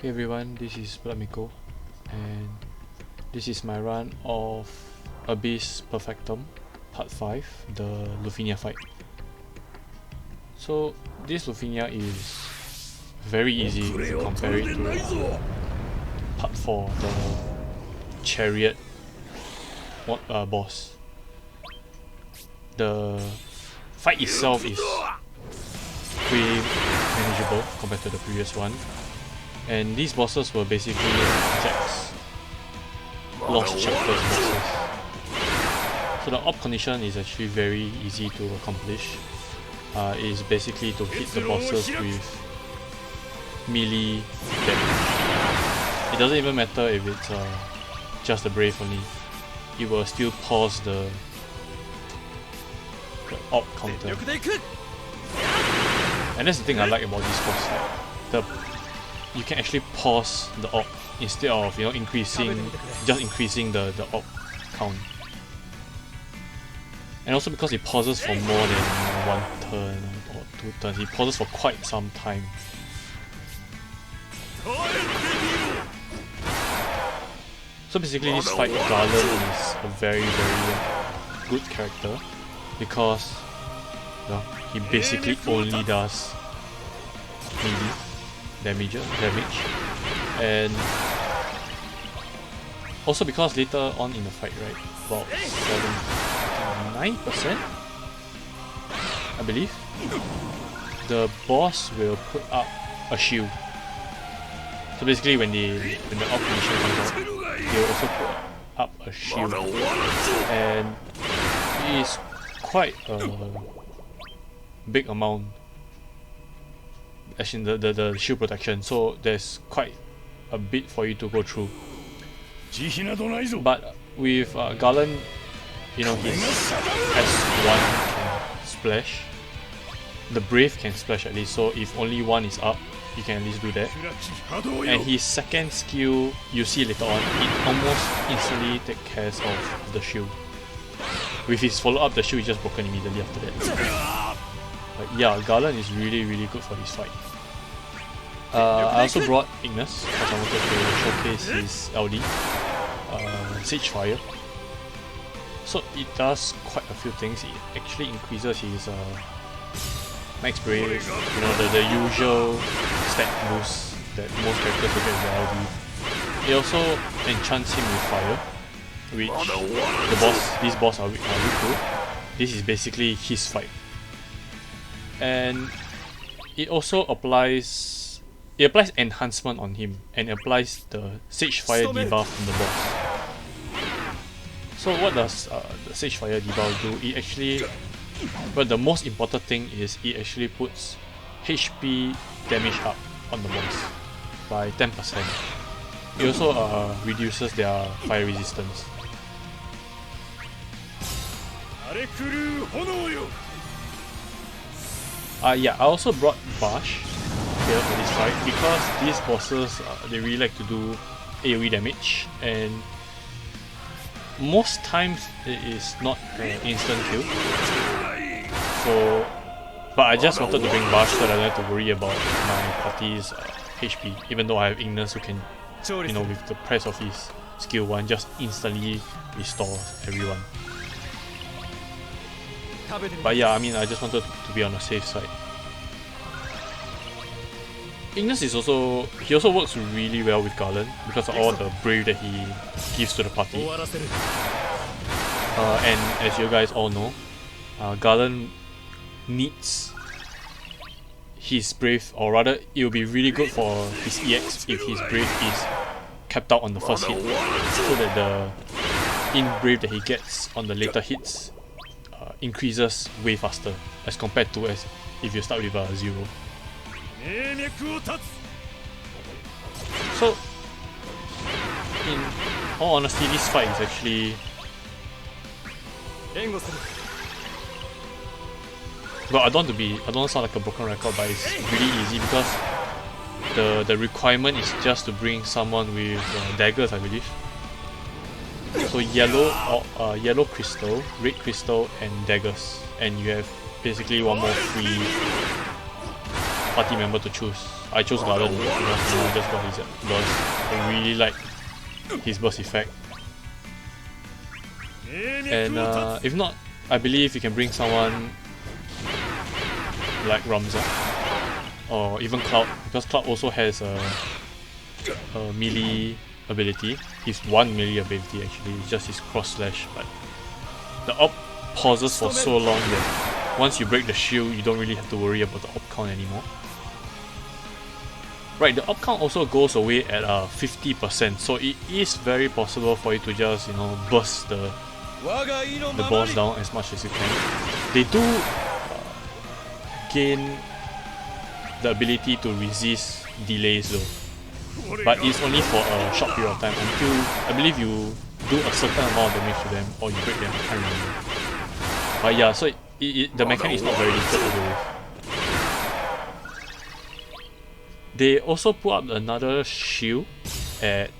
Hey everyone, this is bloodmako, and this is my run of Abyss Perfectum Part 5, the Lufenia fight. So this Lufenia is very easy if you compare it to Part 4, the Chariot boss. The fight itself is pretty manageable compared to the previous one. And these bosses were basically Jack's Lost Chapters bosses. So the Orb Condition is actually very easy to accomplish. It is basically to hit the bosses with melee damage. It doesn't even matter if it's just the Brave only. It will still pause the Orb counter. And that's the thing I like about this boss fight. You can actually pause the orb instead of increasing the orb count. And also because it pauses for more than one turn or two turns, it pauses for quite some time. So basically this fight, Garland is a very good character because he basically only does melee damage, and also because later on in the fight, right, about 79%, I believe, the boss will put up a shield. So basically when the Orb Condition comes out, they will also put up a shield, and it is quite a big amount. Actually, the shield protection, so there's quite a bit for you to go through. But with Garland, his S1 can splash. The Brave can splash at least, so if only one is up, you can at least do that. And his second skill, you see later on, it almost instantly takes care of the shield. With his follow-up, the shield is just broken immediately after that. But yeah, Garland is really good for this fight. I also brought Ignis because I wanted to showcase his LD, Sage Fire. So it does quite a few things. It actually increases his max brave, the usual stat boost that most characters will get with their LD. It also enchants him with fire, which these boss are weak to. This is basically his fight. And it also applies enhancement on him and applies the Sage Fire debuff on the boss. So what does the Sage Fire debuff do? It actually, but the most important thing is it actually puts HP damage up on the boss by 10%. It also reduces their fire resistance. Yeah, I also brought Bash here for this fight because these bosses, they really like to do AoE damage, and most times it is not an instant kill. So, but I just wanted to bring Bash so that I don't have to worry about my party's HP, even though I have Ignis who can, with the press of his skill 1, just instantly restore everyone. But yeah, I just wanted to be on the safe side. Ignis is also works really well with Garland because of all the brave that he gives to the party. And as you guys all know, Garland needs his brave, or rather it will be really good for his EX if his brave is kept out on the first hit, so that the in-brave that he gets on the later hits increases way faster as compared to if you start with a 0. So, in all honesty, this fight is actually, well, I don't want to sound like a broken record, but it's really easy because the requirement is just to bring someone with daggers, I believe. So yellow crystal, red crystal, and daggers, and you have basically one more free party member to choose. I chose Garland because I just got his burst. I really like his burst effect. And if not, I believe you can bring someone like Ramza or even Cloud, because Cloud also has a melee ability. His one melee ability actually, it's just his cross slash, but the op pauses for so long that once you break the shield, you don't really have to worry about the op count anymore. Right, the op count also goes away at 50%, so it is very possible for you to just, you know, burst the boss down as much as you can. They do gain the ability to resist delays though, but it's only for a short period of time until I believe you do a certain amount of damage to them or you break them, I can't remember. But yeah, so the mechanic is not very difficult to deal with. They also put up another shield at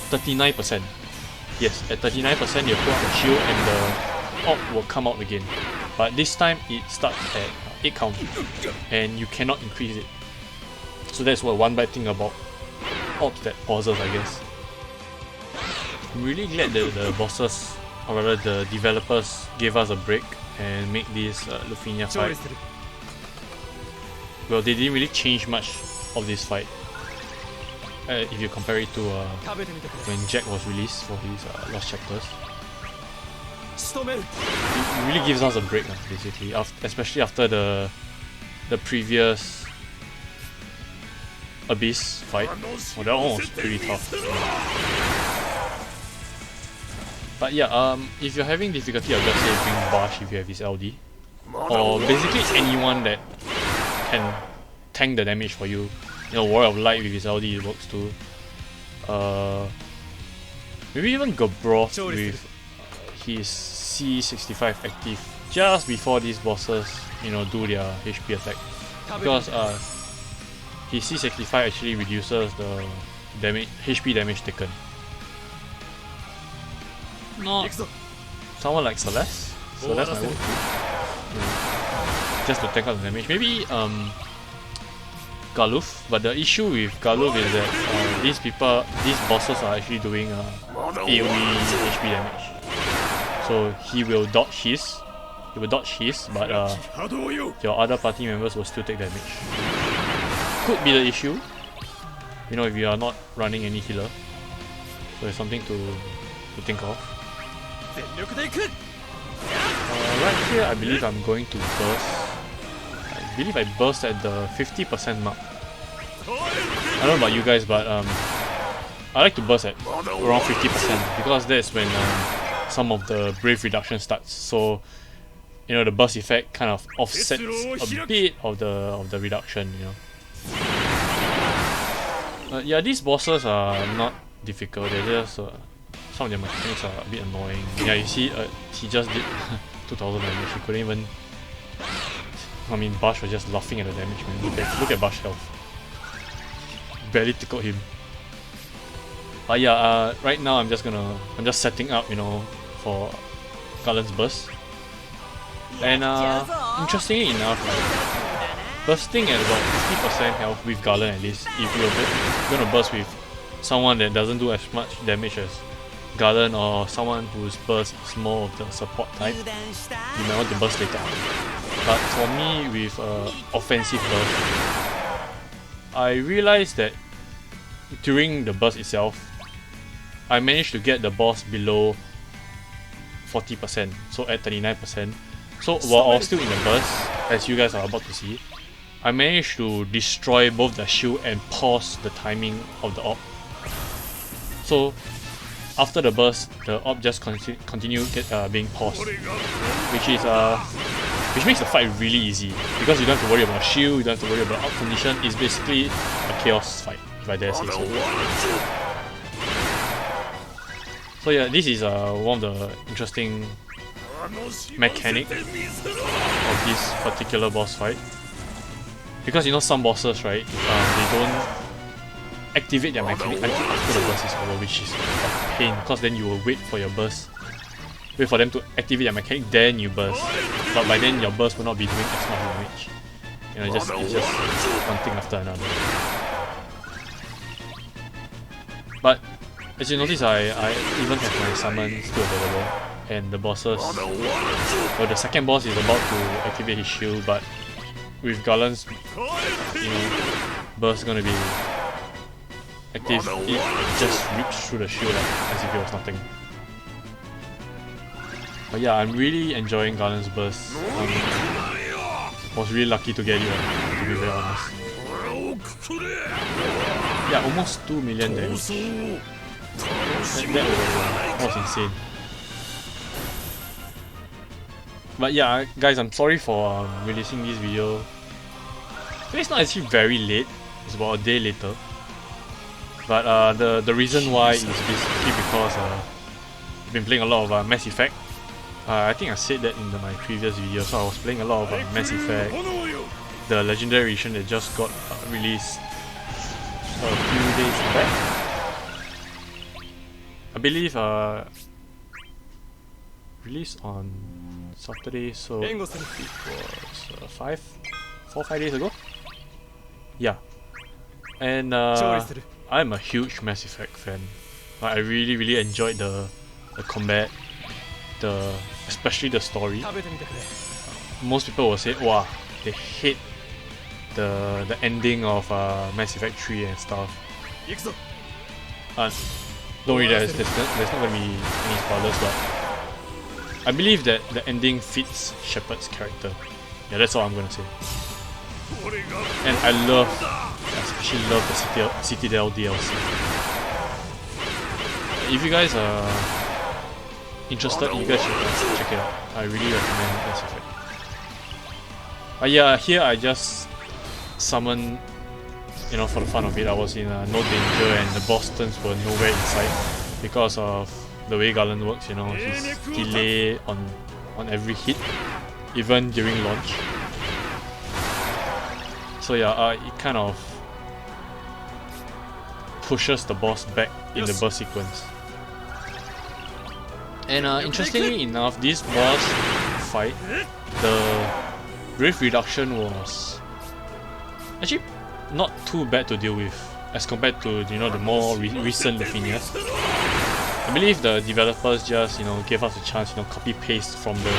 39%. Yes, at 39% you put up a shield and the orb will come out again. But this time it starts at 8 count and you cannot increase it. So that's one bad thing about orbs that pauses, I guess. I'm really glad that the bosses, or rather the developers, gave us a break and make this Lufenia fight. Well, they didn't really change much of this fight if you compare it to when Jack was released for his Lost Chapters. It really gives us a break, basically, especially after the previous Abyss fight. Well, that one was pretty tough. But yeah, if you're having difficulty, I'll just say bring Bash if you have his LD. Or basically anyone that can tank the damage for you. You know, Warrior of Light with his LD, it works too. Maybe even Gabroth with his C65 active just before these bosses, you know, do their HP attack. Because his C65 actually reduces the HP damage taken. Not someone like Celeste. Celeste might work too. Yeah. Just to tank out the damage. Maybe Galuf, but the issue with Galuf is that these bosses are actually doing AoE HP damage. So he will dodge his, but your other party members will still take damage. Could be the issue, you know, if you are not running any healer. So it's something to think of. Right here, I believe I'm going to burst. I believe I burst at the 50% mark. I don't know about you guys, but I like to burst at around 50% because that's when some of the brave reduction starts. So, you know, the burst effect kind of offsets a bit of the reduction, you know. Yeah, these bosses are not difficult. They're just some of their mechanics are a bit annoying. Yeah, you see, he just did 2000 damage. He couldn't even. I mean, Bash was just laughing at the damage, man. Look at Bash health. Barely tickled him. But yeah, right now I'm just setting up, you know, for Garland's burst. And interestingly enough, bursting at about 50% health with Garland at least, if you're gonna burst with someone that doesn't do as much damage as Garland or someone whose burst is more of the support type, you might want to burst later. But for me, with offensive burst, I realized that during the burst itself, I managed to get the boss below 40%, so at 39%. So while I was still in the burst, as you guys are about to see, I managed to destroy both the shield and pause the timing of the orb. So after the burst, the orb just continue being paused, which makes the fight really easy because you don't have to worry about shield, you don't have to worry about orb condition. It's basically a chaos fight, if I dare say so. So yeah, this is one of the interesting mechanics of this particular boss fight. Because you know some bosses, right, they don't activate their mechanic until after the burst is over, which is a pain because then you will wait for your burst wait for them to activate their mechanic, then you burst. But by then your burst will not be doing as much damage. You know, it's just one thing after another. But as you notice, I even have my summons still available, and the bosses. Well, the second boss is about to activate his shield, but with Garland's, you know, burst gonna be active, it just rips through the shield as if it was nothing. But yeah, I'm really enjoying Garland's burst. Was really lucky to get it, to be very honest. Yeah, almost 2 million damage. That was insane. But yeah, guys, I'm sorry for releasing this video. It's not actually very late. It's about a day later. But the reason why is basically because I've been playing a lot of Mass Effect. I think I said that in my previous video. So I was playing a lot of Mass Effect, the Legendary Edition that just got released a few days back. I believe released on Saturday, so it was 4 or 5 days ago. Yeah, and I'm a huge Mass Effect fan. I really enjoyed the combat, especially the story. Most people will say, wow, they hate the ending of Mass Effect 3 and stuff. Don't worry, there's not going to be any spoilers, but I believe that the ending fits Shepard's character. Yeah, that's all I'm going to say. And I especially love the Citadel DLC. If you guys are interested, you guys should check it out. I really recommend Mass Effect. Yeah, here I just summoned, you know, for the fun of it. I was in no danger and the boss turns were nowhere in sight because of the way Garland works, you know, his delay on every hit, even during launch. So yeah, it kind of pushes the boss back in the burst sequence. And interestingly enough, this boss fight, the Rift reduction was actually not too bad to deal with as compared to, you know, the more recent Lufenias. I believe the developers just, you know, gave us a chance, you know, copy paste from the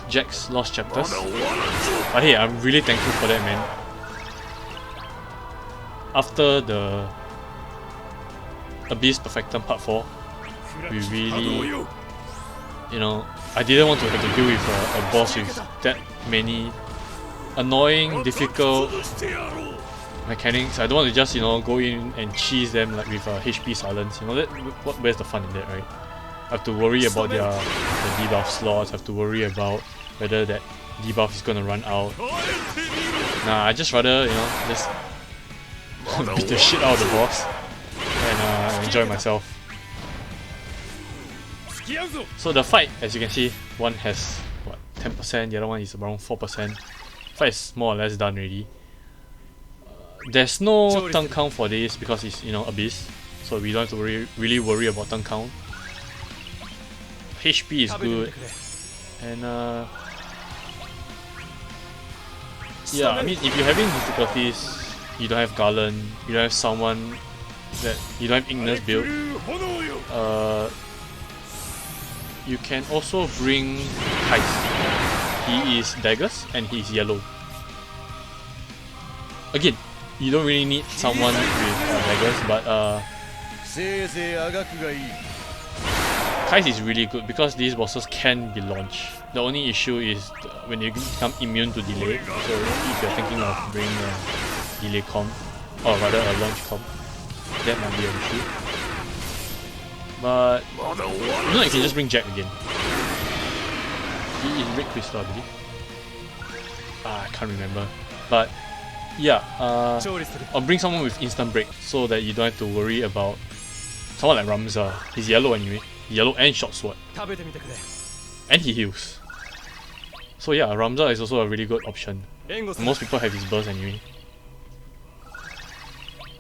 Jack's Lost Chapters. But hey, I'm really thankful for that, man. After the Abyss Perfectum Part 4, we really, you know, I didn't want to have to deal with a boss with that many annoying, difficult mechanics. I don't want to just, you know, go in and cheese them like with HP silence. You know, where's the fun in that, right? I have to worry about the debuff slots. I have to worry about whether that debuff is gonna run out. Nah, I just rather, you know, just beat the shit out of the boss and enjoy myself. So the fight, as you can see, one has what, 10%, the other one is around 4%. Fight is more or less done already. There's no turn count for this because it's, you know, Abyss, so we don't have to really worry about turn count. HP is good, and yeah, I mean, if you're having difficulties, you don't have Garland, you don't have someone that you don't have Ignis build, you can also bring Heist. He is daggers and he is yellow. Again, you don't really need someone with daggers, but Heist is really good because these bosses can be launched. The only issue is when you become immune to delay. So if you're thinking of bringing a delay comp, or rather a launch comp, that might be an issue. But you know, you can just bring Jack again. He is Red Crystal, I believe. I can't remember. But yeah, or bring someone with instant break so that you don't have to worry about someone like Ramza. He's yellow anyway. Yellow and Shortsword. And he heals. So yeah, Ramza is also a really good option. Most people have his burst anyway.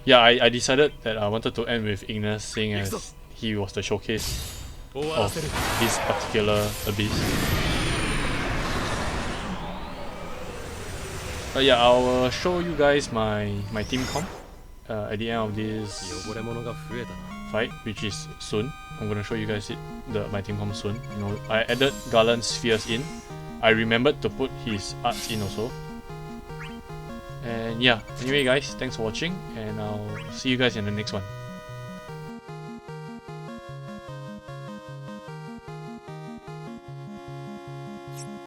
Yeah, I decided that I wanted to end with Ignis, seeing as he was the showcase. of this particular abyss. But yeah, I'll show you guys my team comp at the end of this fight, which is soon. I'm gonna show you guys my team comp soon. You know, I added Garland's spheres in. I remembered to put his arts in also. And yeah, anyway guys, thanks for watching, and I'll see you guys in the next one.